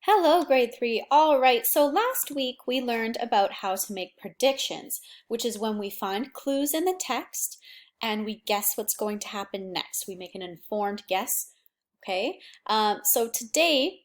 Hello, grade 3. All right, so last week we learned about how to make predictions, which is when we find clues in the text and we guess what's going to happen next. We make an informed guess, okay? So today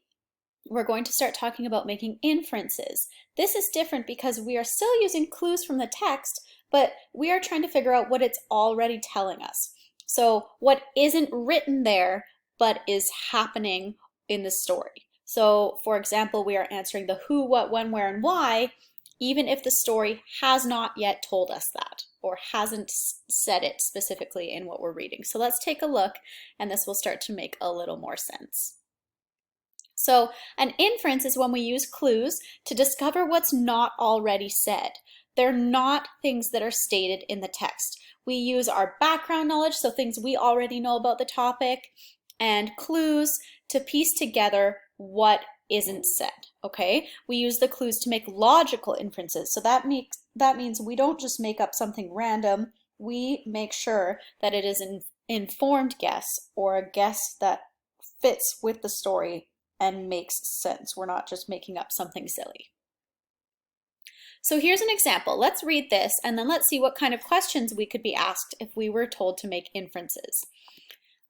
we're going to start talking about making inferences. This is different because we are still using clues from the text, but we are trying to figure out what it's already telling us. So what isn't written there, but is happening in the story. So for example, we are answering the who, what, when, where, and why, even if the story has not yet told us that or hasn't said it specifically in what we're reading. So let's take a look and this will start to make a little more sense. So an inference is when we use clues to discover what's not already said. They're not things that are stated in the text. We use our background knowledge, so things we already know about the topic, and clues to piece together what isn't said, okay? We use the clues to make logical inferences. So that means we don't just make up something random. We make sure that it is an informed guess or a guess that fits with the story and makes sense. We're not just making up something silly. So here's an example. Let's read this and then let's see what kind of questions we could be asked if we were told to make inferences.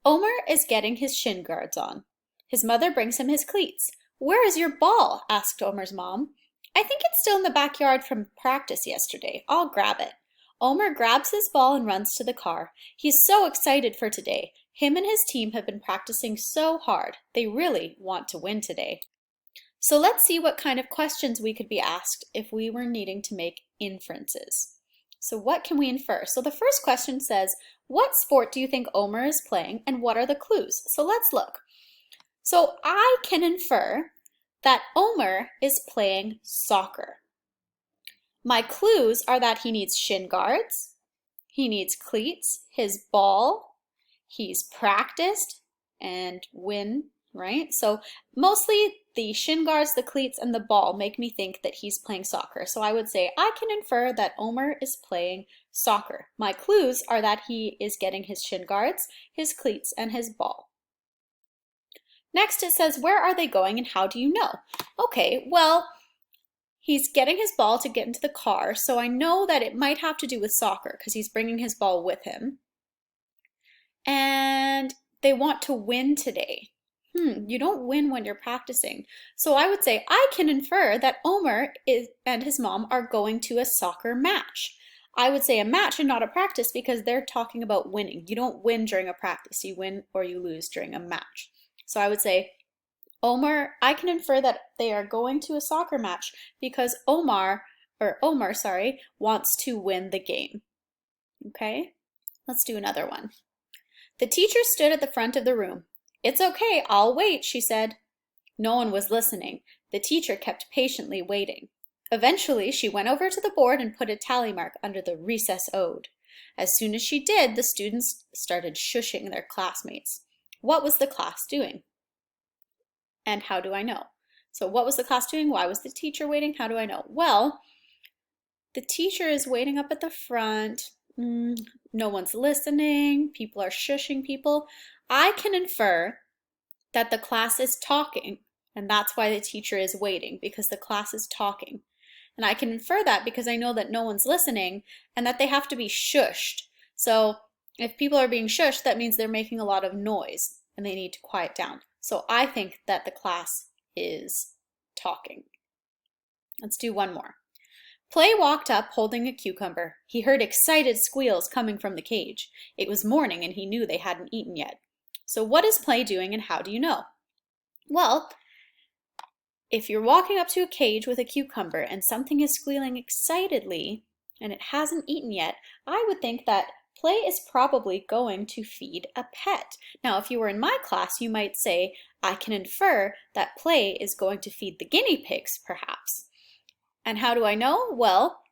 Omer is getting his shin guards on. His mother brings him his cleats. Where is your ball? Asked Omer's mom. I think it's still in the backyard from practice yesterday. I'll grab it. Omer grabs his ball and runs to the car. He's so excited for today. Him and his team have been practicing so hard. They really want to win today. So let's see what kind of questions we could be asked if we were needing to make inferences. So what can we infer? So the first question says, what sport do you think Omer is playing and what are the clues? So let's look. So I can infer that Omer is playing soccer. My clues are that he needs shin guards, he needs cleats, his ball, he's practiced, and win, right? So mostly the shin guards, the cleats, and the ball make me think that he's playing soccer. So I would say I can infer that Omer is playing soccer. My clues are that he is getting his shin guards, his cleats, and his ball. Next it says, where are they going and how do you know? Okay, well, he's getting his ball to get into the car, so I know that it might have to do with soccer because he's bringing his ball with him. And they want to win today. You don't win when you're practicing. So I would say I can infer that Omer and his mom are going to a soccer match. I would say a match and not a practice because they're talking about winning. You don't win during a practice. You win or you lose during a match. So I would say I can infer that they are going to a soccer match because Omer wants to win the game. Okay, let's do another one. The teacher stood at the front of the room. It's okay, I'll wait, she said. No one was listening. The teacher kept patiently waiting. Eventually, she went over to the board and put a tally mark under the recess ode. As soon as she did, the students started shushing their classmates. What was the class doing? And how do I know? So what was the class doing? Why was the teacher waiting? How do I know? Well, the teacher is waiting up at the front. No one's listening. People are shushing people. I can infer that the class is talking, and that's why the teacher is waiting, because the class is talking. And I can infer that because I know that no one's listening and that they have to be shushed. So if people are being shushed, that means they're making a lot of noise and they need to quiet down. So I think that the class is talking. Let's do one more. Play walked up holding a cucumber. He heard excited squeals coming from the cage. It was morning and he knew they hadn't eaten yet. So what is Play doing and how do you know? Well, if you're walking up to a cage with a cucumber and something is squealing excitedly and it hasn't eaten yet, I would think that Play is probably going to feed a pet. Now, if you were in my class, you might say, I can infer that Play is going to feed the guinea pigs, perhaps. And how do I know? Well,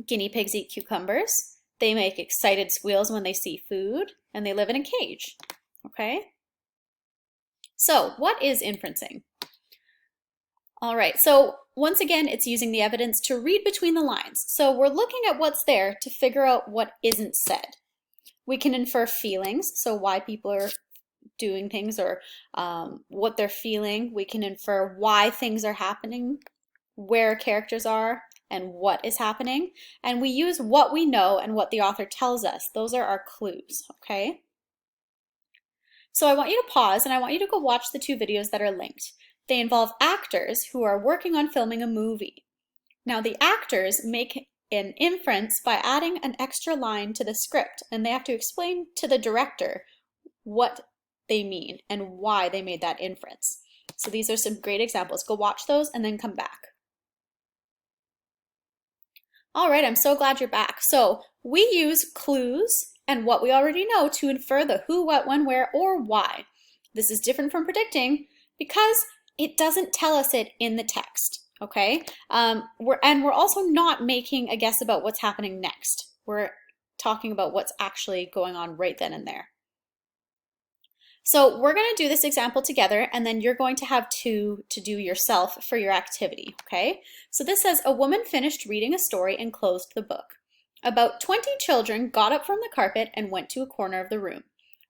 guinea pigs eat cucumbers. They make excited squeals when they see food, and they live in a cage. Okay? So, what is inferencing? All right, so once again, it's using the evidence to read between the lines. So we're looking at what's there to figure out what isn't said. We can infer feelings, so why people are doing things or what they're feeling. We can infer why things are happening, where characters are, and what is happening. And we use what we know and what the author tells us. Those are our clues, okay? So I want you to pause and I want you to go watch the two videos that are linked. They involve actors who are working on filming a movie. Now the actors make an inference by adding an extra line to the script, and they have to explain to the director what they mean and why they made that inference. So these are some great examples. Go watch those and then come back. All right, I'm so glad you're back. So we use clues and what we already know to infer the who, what, when, where, or why. This is different from predicting because it doesn't tell us it in the text, okay? We're also not making a guess about what's happening next. We're talking about what's actually going on right then and there. So we're going to do this example together, and then you're going to have two to do yourself for your activity, okay? So this says, a woman finished reading a story and closed the book. About 20 children got up from the carpet and went to a corner of the room.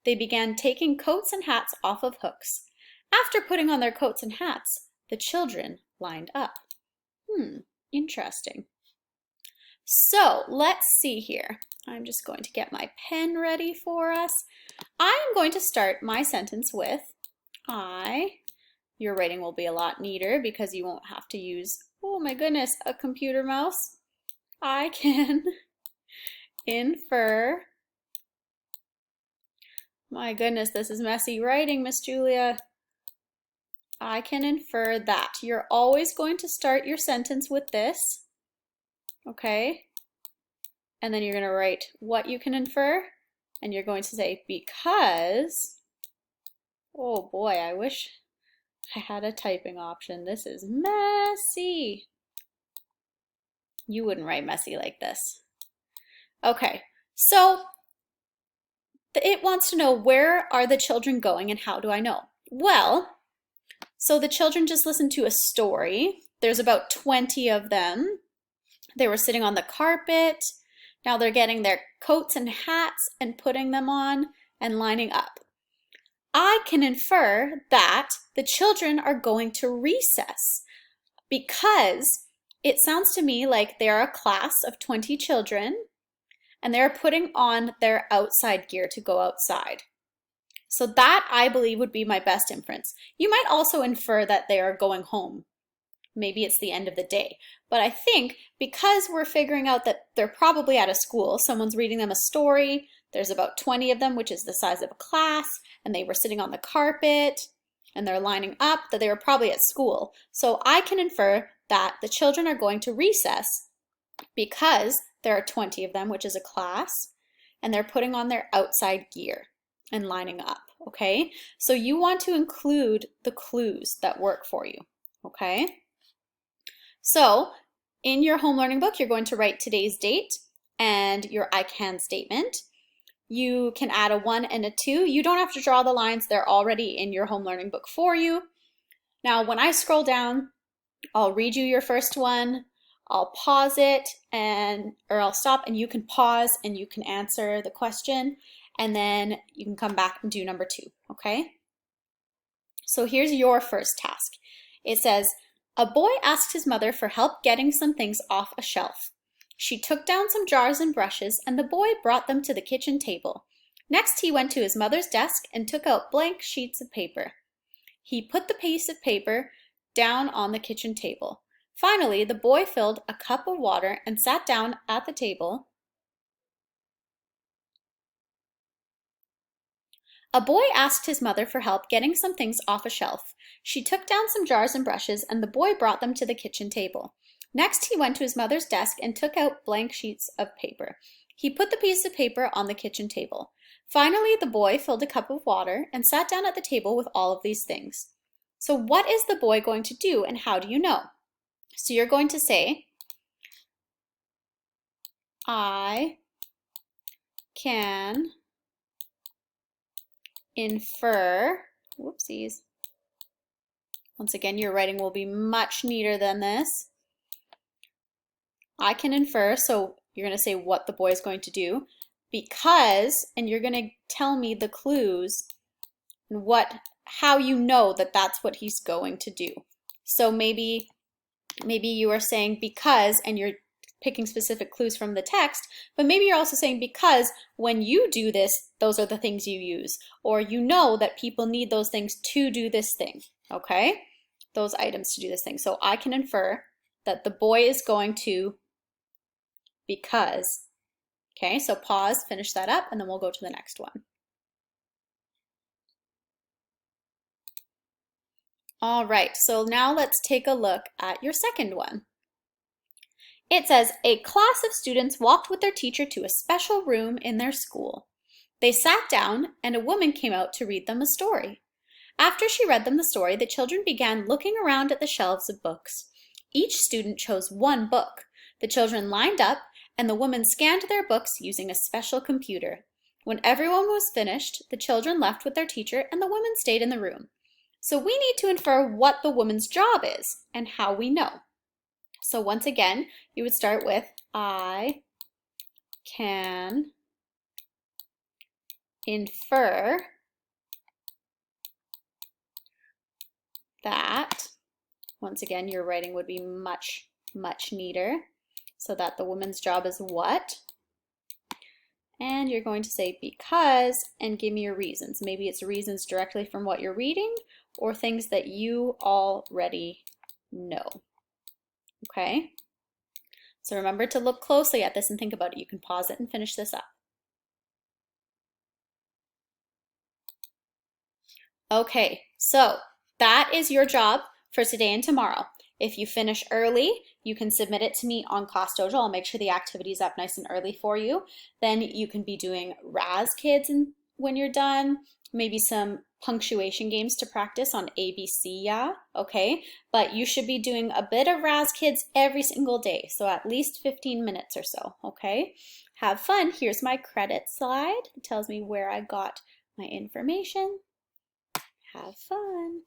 They began taking coats and hats off of hooks. After putting on their coats and hats, the children lined up. Interesting. So let's see here. I'm just going to get my pen ready for us. I am going to start my sentence with Your writing will be a lot neater because you won't have to use, oh my goodness, a computer mouse. I can infer. My goodness, this is messy writing, Miss Julia. I can infer that. You're always going to start your sentence with this, okay? And then you're going to write what you can infer, and you're going to say because, oh boy, I wish I had a typing option. This is messy. You wouldn't write messy like this. Okay, so it wants to know, where are the children going and how do I know? Well, so the children just listened to a story. There's about 20 of them. They were sitting on the carpet. Now they're getting their coats and hats and putting them on and lining up. I can infer that the children are going to recess because it sounds to me like they're a class of 20 children and they're putting on their outside gear to go outside. So that, I believe, would be my best inference. You might also infer that they are going home. Maybe it's the end of the day. But I think because we're figuring out that they're probably at a school, someone's reading them a story, there's about 20 of them, which is the size of a class, and they were sitting on the carpet, and they're lining up, that they were probably at school. So I can infer that the children are going to recess because there are 20 of them, which is a class, and they're putting on their outside gear and lining up, okay? So you want to include the clues that work for you, okay? So in your home learning book, you're going to write today's date and your I can statement. You can add a 1 and a 2. You don't have to draw the lines. They're already in your home learning book for you. Now, when I scroll down, I'll read you your first one. I'll pause it or I'll stop and you can pause and you can answer the question and then you can come back and do number 2, okay? So here's your first task. It says, a boy asked his mother for help getting some things off a shelf. She took down some jars and brushes, and the boy brought them to the kitchen table. Next, he went to his mother's desk and took out blank sheets of paper. He put the piece of paper down on the kitchen table. Finally, the boy filled a cup of water and sat down at the table. A boy asked his mother for help getting some things off a shelf. She took down some jars and brushes, and the boy brought them to the kitchen table. Next, he went to his mother's desk and took out blank sheets of paper. He put the piece of paper on the kitchen table. Finally, the boy filled a cup of water and sat down at the table with all of these things. So what is the boy going to do, and how do you know? So you're going to say, I can infer, whoopsies. Once again, your writing will be much neater than this. I can infer, so you're going to say what the boy is going to do, because, and you're going to tell me the clues and how you know that that's what he's going to do. So maybe you are saying because, and you're picking specific clues from the text, but maybe you're also saying because when you do this, those are the things you use, or you know that people need those things to do this thing, okay? Those items to do this thing. So I can infer that the boy is going to because. Okay, so pause, finish that up, and then we'll go to the next one. All right, so now let's take a look at your second one. It says, a class of students walked with their teacher to a special room in their school. They sat down, and a woman came out to read them a story. After she read them the story, the children began looking around at the shelves of books. Each student chose one book. The children lined up, and the woman scanned their books using a special computer. When everyone was finished, the children left with their teacher, and the woman stayed in the room. So we need to infer what the woman's job is and how we know. So once again, you would start with, I can infer that. Once again, your writing would be much, much neater. So that the woman's job is what? And you're going to say because and give me your reasons. Maybe it's reasons directly from what you're reading or things that you already know. Okay? So remember to look closely at this and think about it. You can pause it and finish this up. Okay, so that is your job for today and tomorrow. If you finish early, you can submit it to me on Class Dojo. I'll make sure the activity is up nice and early for you. Then you can be doing Raz Kids when you're done, maybe some punctuation games to practice on ABCYA, okay? But you should be doing a bit of Raz Kids every single day, so at least 15 minutes or so, okay? Have fun. Here's my credit slide. It tells me where I got my information. Have fun.